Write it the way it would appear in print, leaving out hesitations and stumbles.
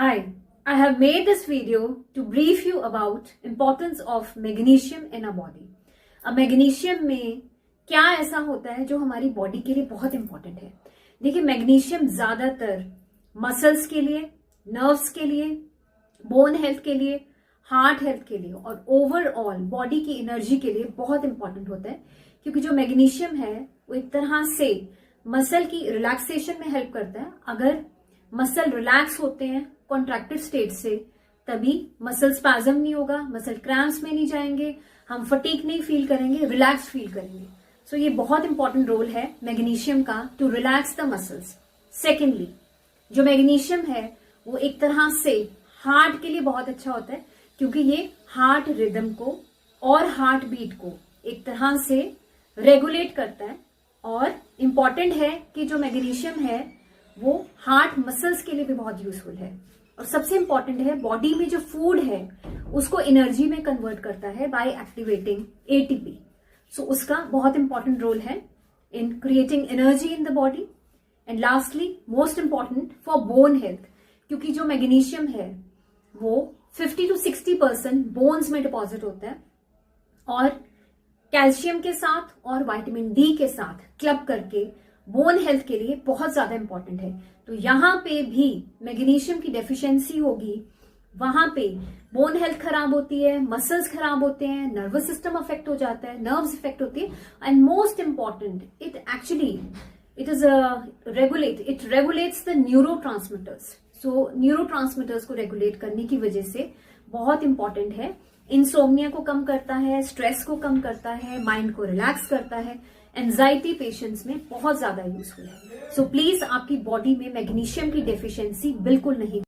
Hi, I have made this video to brief you about importance of magnesium in our body. अब magnesium में क्या ऐसा होता है जो हमारी बॉडी के लिए बहुत इंपॉर्टेंट है। देखिए, मैग्नीशियम ज्यादातर मसल्स के लिए, नर्व्स के लिए, बोन हेल्थ के लिए, हार्ट हेल्थ के लिए और ओवरऑल बॉडी की एनर्जी के लिए बहुत इंपॉर्टेंट होता है, क्योंकि जो मैग्नीशियम है वो एक तरह से मसल की रिलैक्सेशन में हेल्प करता है। अगर मसल रिलैक्स होते हैं कॉन्ट्रैक्टेड स्टेट से, तभी मसल स्पैज्म नहीं होगा, मसल क्रैम्प्स में नहीं जाएंगे, हम फटीग नहीं फील करेंगे, रिलैक्स फील करेंगे। सो ये बहुत इंपॉर्टेंट रोल है मैग्नीशियम का to relax the muscles. Secondly, जो मैग्नीशियम है वो एक तरह से हार्ट के लिए बहुत अच्छा होता है, क्योंकि ये हार्ट रिदम को और हार्ट बीट को एक तरह से रेगुलेट करता है। और इम्पॉर्टेंट है कि जो मैग्नीशियम है वो हार्ट मसल्स के लिए भी बहुत यूजफुल है। और सबसे इंपॉर्टेंट है, बॉडी में जो फूड है उसको एनर्जी में कन्वर्ट करता है बाय एक्टिवेटिंग एटीपी। सो उसका बहुत इंपॉर्टेंट रोल है in creating energy in the body. And lastly, most important for bone health, क्योंकि जो मैग्नीशियम है वो 50 to 60% बोन्स में डिपॉजिट होता है और कैल्शियम के साथ और विटामिन डी के साथ क्लब करके बोन हेल्थ के लिए बहुत ज्यादा इंपॉर्टेंट है। तो यहां पे भी मैग्नीशियम की डेफिशिएंसी होगी, वहां पे बोन हेल्थ खराब होती है, मसल्स खराब होते हैं, नर्वस सिस्टम अफेक्ट हो जाता है, नर्व्स अफेक्ट होती है। And most important, it regulates the neurotransmitters. So neurotransmitters को रेगुलेट करने की वजह से बहुत इंपॉर्टेंट है। इंसोम्निया को कम करता है, स्ट्रेस को कम करता है, माइंड को रिलैक्स करता है, एंजाइटी पेशेंट्स में बहुत ज्यादा यूजफुल है। सो प्लीज आपकी बॉडी में मैग्नीशियम की डेफिशिएंसी बिल्कुल नहीं